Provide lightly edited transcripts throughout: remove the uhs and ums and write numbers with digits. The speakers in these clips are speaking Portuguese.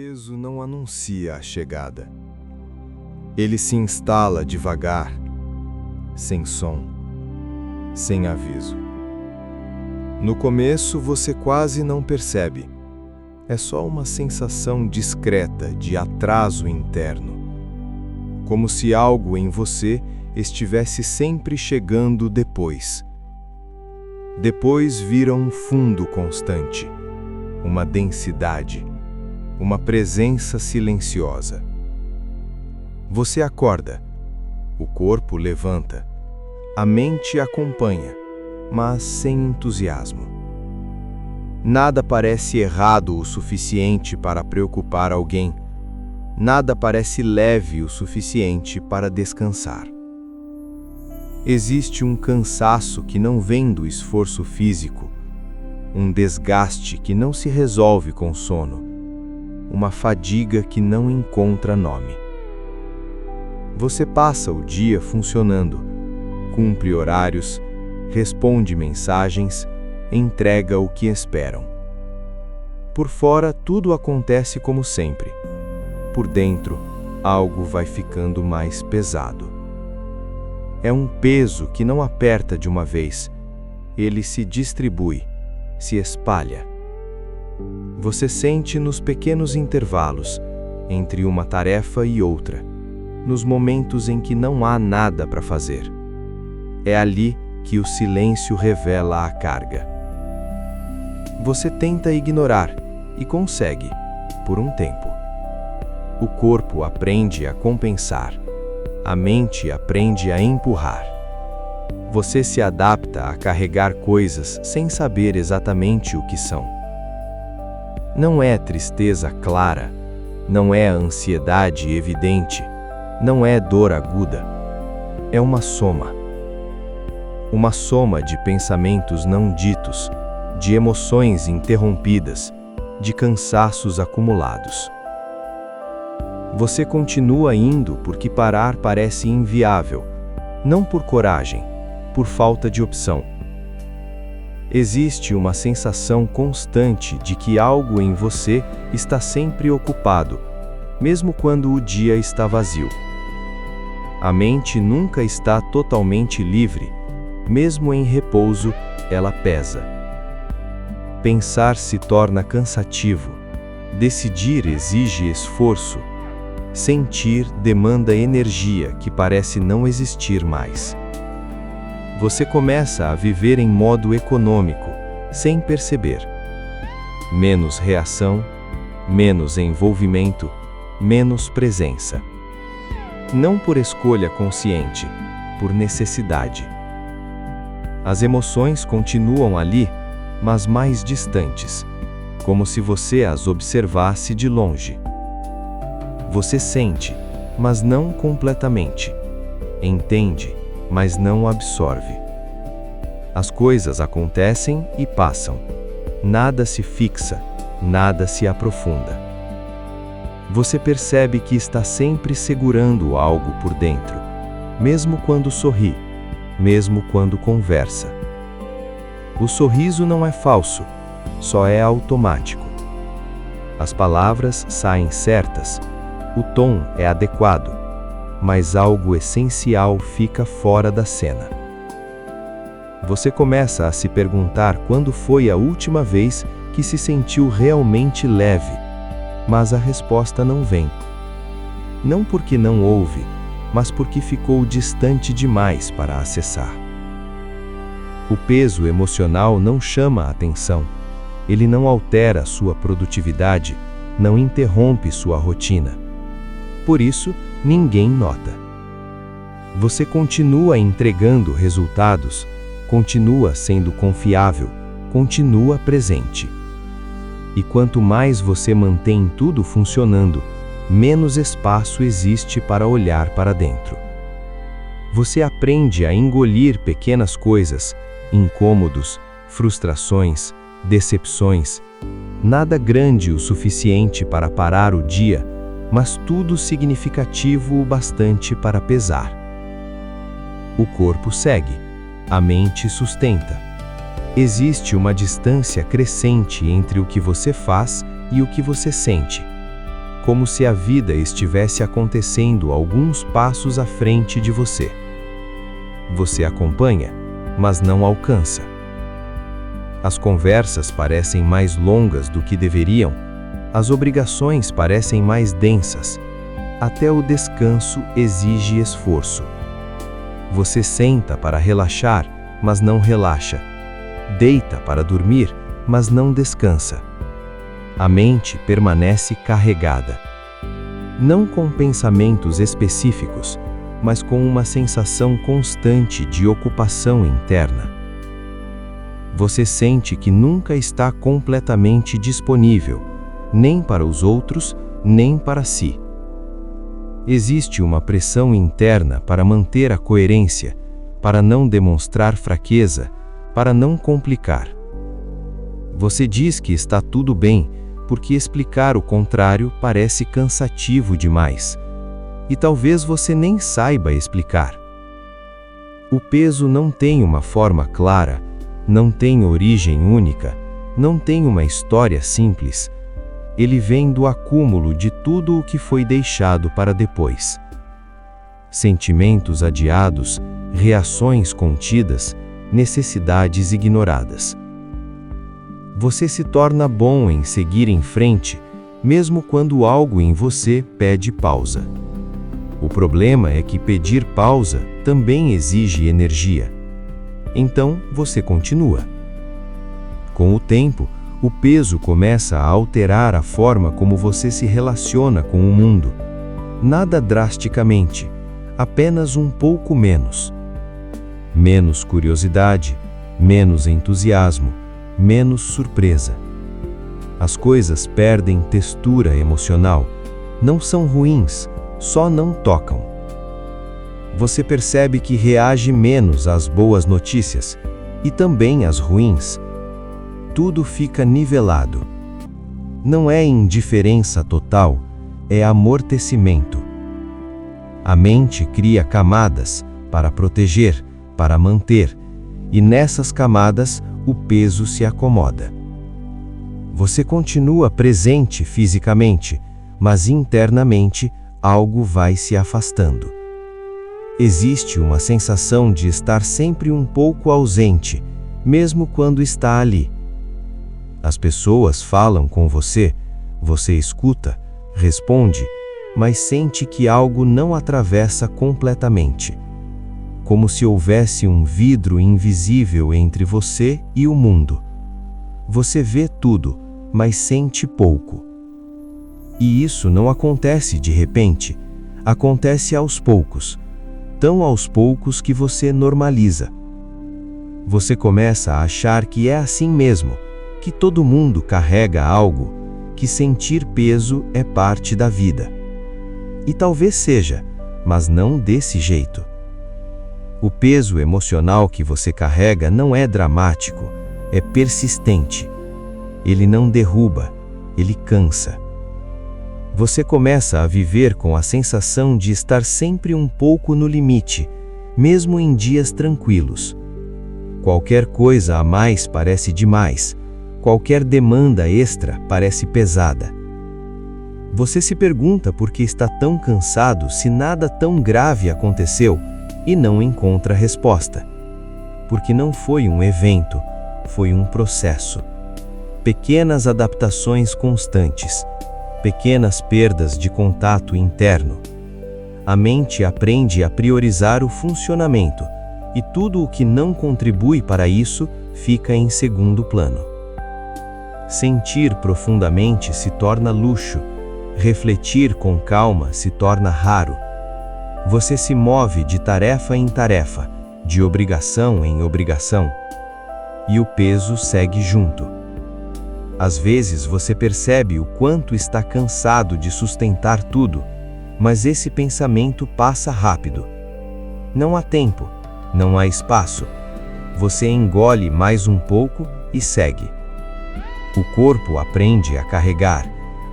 peso não anuncia a chegada. Ele se instala devagar, sem som, sem aviso. No começo você quase não percebe. É só uma sensação discreta de atraso interno. Como se algo em você estivesse sempre chegando depois. Depois vira um fundo constante, uma densidade, uma presença silenciosa. Você acorda, o corpo levanta, a mente acompanha, mas sem entusiasmo. Nada parece errado o suficiente para preocupar alguém. Nada parece leve o suficiente para descansar. Existe um cansaço que não vem do esforço físico, um desgaste que não se resolve com sono, uma fadiga que não encontra nome. Você passa o dia funcionando, cumpre horários, responde mensagens, entrega o que esperam. Por fora, tudo acontece como sempre. Por dentro, algo vai ficando mais pesado. É um peso que não aperta de uma vez. Ele se distribui, se espalha. Você sente nos pequenos intervalos, entre uma tarefa e outra, nos momentos em que não há nada para fazer. É ali que o silêncio revela a carga. Você tenta ignorar e consegue, por um tempo. O corpo aprende a compensar. A mente aprende a empurrar. Você se adapta a carregar coisas sem saber exatamente o que são. Não é tristeza clara, não é ansiedade evidente, não é dor aguda. É uma soma. Uma soma de pensamentos não ditos, de emoções interrompidas, de cansaços acumulados. Você continua indo porque parar parece inviável, não por coragem, por falta de opção. Existe uma sensação constante de que algo em você está sempre ocupado, mesmo quando o dia está vazio. A mente nunca está totalmente livre, mesmo em repouso, ela pesa. Pensar se torna cansativo, decidir exige esforço, sentir demanda energia que parece não existir mais. Você começa a viver em modo econômico, sem perceber. Menos reação, menos envolvimento, menos presença. Não por escolha consciente, por necessidade. As emoções continuam ali, mas mais distantes, como se você as observasse de longe. Você sente, mas não completamente. Entende, mas não absorve. As coisas acontecem e passam. Nada se fixa, nada se aprofunda. Você percebe que está sempre segurando algo por dentro, mesmo quando sorri, mesmo quando conversa. O sorriso não é falso, só é automático. As palavras saem certas, o tom é adequado, mas algo essencial fica fora da cena. Você começa a se perguntar quando foi a última vez que se sentiu realmente leve, mas a resposta não vem. Não porque não houve, mas porque ficou distante demais para acessar. O peso emocional não chama a atenção, ele não altera sua produtividade, não interrompe sua rotina. Por isso, ninguém nota. Você continua entregando resultados, continua sendo confiável, continua presente. E quanto mais você mantém tudo funcionando, menos espaço existe para olhar para dentro. Você aprende a engolir pequenas coisas, incômodos, frustrações, decepções. Nada grande o suficiente para parar o dia, mas tudo significativo o bastante para pesar. O corpo segue, a mente sustenta. Existe uma distância crescente entre o que você faz e o que você sente. como se a vida estivesse acontecendo alguns passos à frente de você. Você acompanha, mas não alcança. As conversas parecem mais longas do que deveriam, as obrigações parecem mais densas, até o descanso exige esforço. Você senta para relaxar, mas não relaxa. Deita para dormir, mas não descansa. A mente permanece carregada. Não com pensamentos específicos, mas com uma sensação constante de ocupação interna. Você sente que nunca está completamente disponível, nem para os outros, nem para si. Existe uma pressão interna para manter a coerência, para não demonstrar fraqueza, para não complicar. Você diz que está tudo bem, porque explicar o contrário parece cansativo demais. E talvez você nem saiba explicar. O peso não tem uma forma clara, não tem origem única, não tem uma história simples. Ele vem do acúmulo de tudo o que foi deixado para depois. Sentimentos adiados, reações contidas, necessidades ignoradas. Você se torna bom em seguir em frente, mesmo quando algo em você pede pausa. O problema é que pedir pausa também exige energia. Então, você continua. Com o tempo, o peso começa a alterar a forma como você se relaciona com o mundo. Nada drasticamente, apenas um pouco menos. Menos curiosidade, menos entusiasmo, menos surpresa. As coisas perdem textura emocional. Não são ruins, só não tocam. Você percebe que reage menos às boas notícias e também às ruins. Tudo fica nivelado. Não é indiferença total, é amortecimento. A mente cria camadas para proteger, para manter, e nessas camadas o peso se acomoda. Você continua presente fisicamente, mas internamente algo vai se afastando. Existe uma sensação de estar sempre um pouco ausente, mesmo quando está ali. As pessoas falam com você, você escuta, responde, mas sente que algo não atravessa completamente. Como se houvesse um vidro invisível entre você e o mundo. Você vê tudo, mas sente pouco. E isso não acontece de repente, acontece aos poucos, tão aos poucos que você normaliza. Você começa a achar que é assim mesmo, que todo mundo carrega algo, que sentir peso é parte da vida. E talvez seja, mas não desse jeito. O peso emocional que você carrega não é dramático, é persistente. Ele não derruba, ele cansa. Você começa a viver com a sensação de estar sempre um pouco no limite, mesmo em dias tranquilos. Qualquer coisa a mais parece demais, qualquer demanda extra parece pesada. Você se pergunta por que está tão cansado se nada tão grave aconteceu e não encontra resposta. Porque não foi um evento, foi um processo. Pequenas adaptações constantes. Pequenas perdas de contato interno. A mente aprende a priorizar o funcionamento, e tudo o que não contribui para isso fica em segundo plano. Sentir profundamente se torna luxo, refletir com calma se torna raro. Você se move de tarefa em tarefa, de obrigação em obrigação, e o peso segue junto. Às vezes você percebe o quanto está cansado de sustentar tudo, mas esse pensamento passa rápido. Não há tempo, não há espaço. Você engole mais um pouco e segue. O corpo aprende a carregar,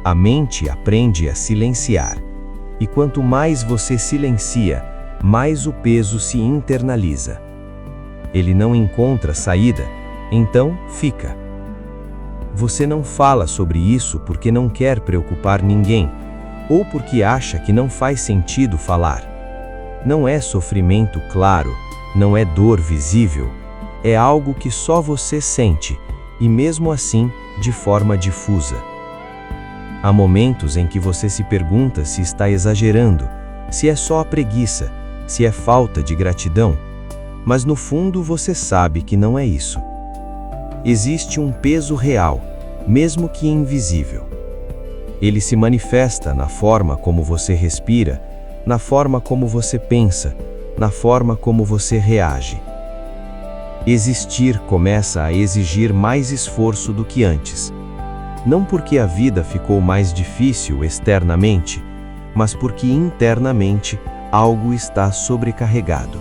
a mente aprende a silenciar. E quanto mais você silencia, mais o peso se internaliza. Ele não encontra saída, então fica. Você não fala sobre isso porque não quer preocupar ninguém, ou porque acha que não faz sentido falar. Não é sofrimento claro, não é dor visível, é algo que só você sente, e mesmo assim, de forma difusa. Há momentos em que você se pergunta se está exagerando, se é só a preguiça, se é falta de gratidão, mas no fundo você sabe que não é isso. Existe um peso real, mesmo que invisível. Ele se manifesta na forma como você respira, na forma como você pensa, na forma como você reage. Existir começa a exigir mais esforço do que antes. Não porque a vida ficou mais difícil externamente, mas porque internamente algo está sobrecarregado.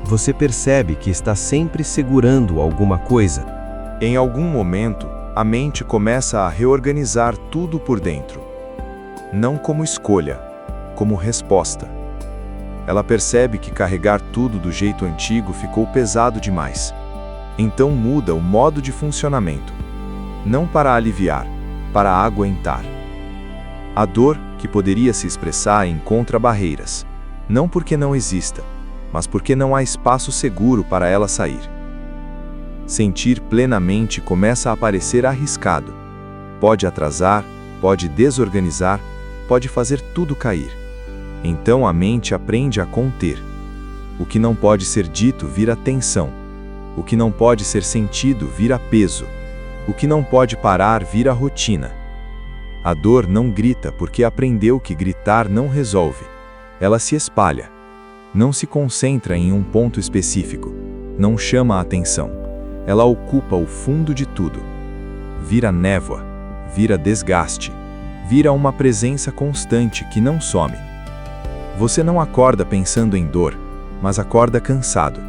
Você percebe que está sempre segurando alguma coisa. Em algum momento, a mente começa a reorganizar tudo por dentro. Não como escolha, como resposta. Ela percebe que carregar tudo do jeito antigo ficou pesado demais. Então muda o modo de funcionamento. Não para aliviar, para aguentar. A dor, que poderia se expressar, encontra barreiras. Não porque não exista, mas porque não há espaço seguro para ela sair. Sentir plenamente começa a parecer arriscado. Pode atrasar, pode desorganizar, pode fazer tudo cair. Então a mente aprende a conter. O que não pode ser dito vira tensão. O que não pode ser sentido vira peso. O que não pode parar vira rotina. A dor não grita porque aprendeu que gritar não resolve. Ela se espalha. Não se concentra em um ponto específico. Não chama a atenção. Ela ocupa o fundo de tudo. Vira névoa, vira desgaste, vira uma presença constante que não some. Você não acorda pensando em dor, mas acorda cansado.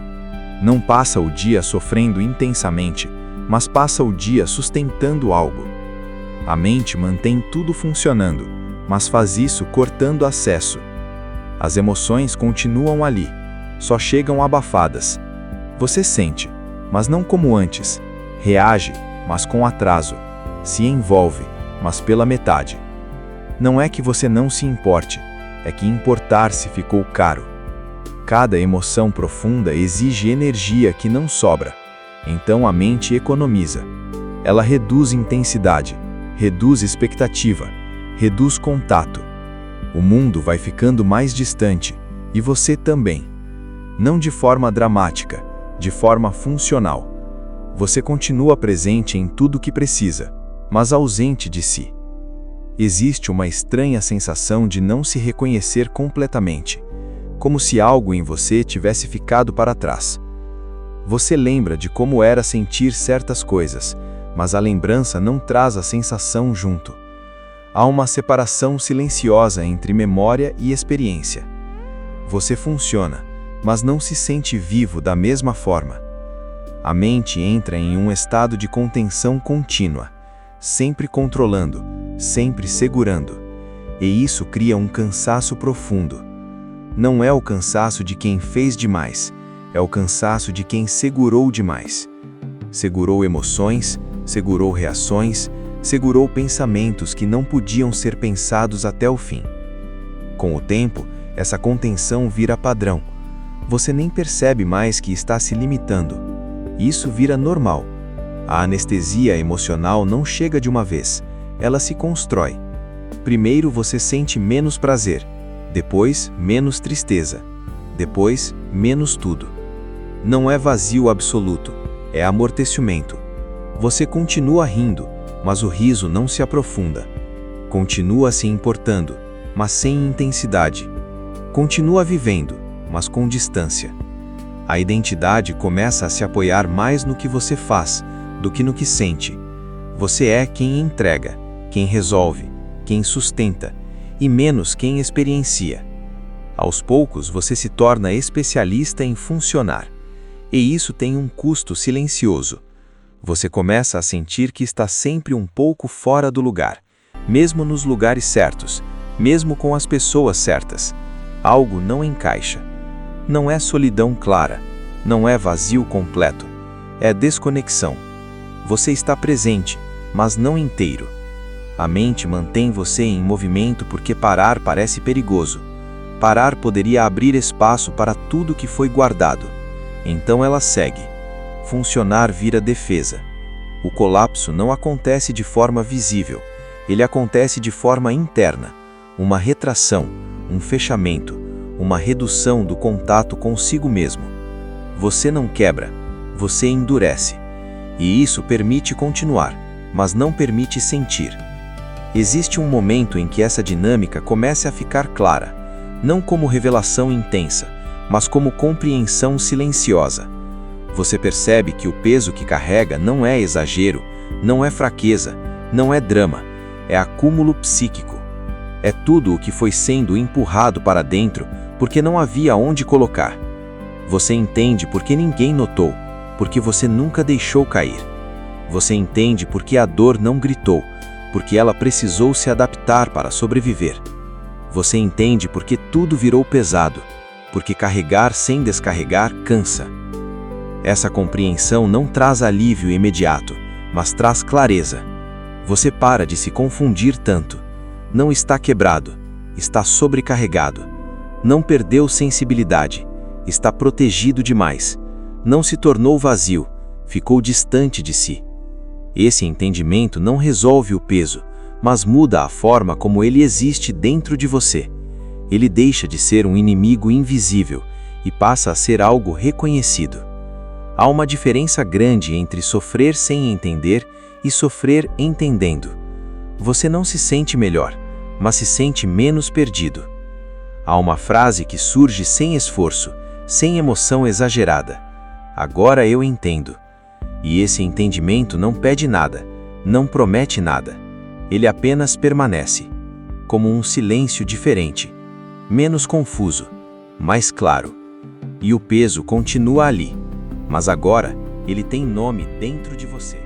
Não passa o dia sofrendo intensamente, mas passa o dia sustentando algo. A mente mantém tudo funcionando, mas faz isso cortando acesso. As emoções continuam ali, só chegam abafadas. Você sente, mas não como antes. Reage, mas com atraso. Se envolve, mas pela metade. Não é que você não se importe, é que importar-se ficou caro. Cada emoção profunda exige energia que não sobra. Então a mente economiza. Ela reduz intensidade, reduz expectativa, reduz contato. O mundo vai ficando mais distante, e você também. Não de forma dramática, de forma funcional. Você continua presente em tudo que precisa, mas ausente de si. Existe uma estranha sensação de não se reconhecer completamente, como se algo em você tivesse ficado para trás. Você lembra de como era sentir certas coisas, mas a lembrança não traz a sensação junto. Há uma separação silenciosa entre memória e experiência. Você funciona, mas não se sente vivo da mesma forma. A mente entra em um estado de contenção contínua, sempre controlando, sempre segurando, e isso cria um cansaço profundo. Não é o cansaço de quem fez demais, é o cansaço de quem segurou demais. Segurou emoções, segurou reações, segurou pensamentos que não podiam ser pensados até o fim. Com o tempo, essa contenção vira padrão. Você nem percebe mais que está se limitando. Isso vira normal. A anestesia emocional não chega de uma vez, ela se constrói. Primeiro você sente menos prazer, depois menos tristeza, depois menos tudo. Não é vazio absoluto, é amortecimento. Você continua rindo, mas o riso não se aprofunda. Continua se importando, mas sem intensidade. Continua vivendo, mas com distância. A identidade começa a se apoiar mais no que você faz do que no que sente. Você é quem entrega, quem resolve, quem sustenta, e menos quem experiencia. Aos poucos você se torna especialista em funcionar. E isso tem um custo silencioso. Você começa a sentir que está sempre um pouco fora do lugar, mesmo nos lugares certos, mesmo com as pessoas certas. Algo não encaixa. Não é solidão clara, não é vazio completo, é desconexão. Você está presente, mas não inteiro. A mente mantém você em movimento porque parar parece perigoso. Parar poderia abrir espaço para tudo que foi guardado. Então ela segue. Funcionar vira defesa. O colapso não acontece de forma visível. Ele acontece de forma interna. Uma retração, um fechamento, uma redução do contato consigo mesmo. Você não quebra, você endurece. E isso permite continuar, mas não permite sentir. Existe um momento em que essa dinâmica começa a ficar clara, não como revelação intensa, mas como compreensão silenciosa. Você percebe que o peso que carrega não é exagero, não é fraqueza, não é drama, é acúmulo psíquico. É tudo o que foi sendo empurrado para dentro porque não havia onde colocar. Você entende porque ninguém notou, porque você nunca deixou cair. Você entende porque a dor não gritou, porque ela precisou se adaptar para sobreviver. Você entende porque tudo virou pesado, porque carregar sem descarregar cansa. Essa compreensão não traz alívio imediato, mas traz clareza. Você para de se confundir tanto. Não está quebrado, está sobrecarregado. Não perdeu sensibilidade, está protegido demais. Não se tornou vazio, ficou distante de si. Esse entendimento não resolve o peso, mas muda a forma como ele existe dentro de você. Ele deixa de ser um inimigo invisível e passa a ser algo reconhecido. Há uma diferença grande entre sofrer sem entender e sofrer entendendo. Você não se sente melhor, mas se sente menos perdido. Há uma frase que surge sem esforço, sem emoção exagerada. Agora eu entendo. E esse entendimento não pede nada, não promete nada. Ele apenas permanece, como um silêncio diferente, menos confuso, mais claro. E o peso continua ali, mas agora ele tem nome dentro de você.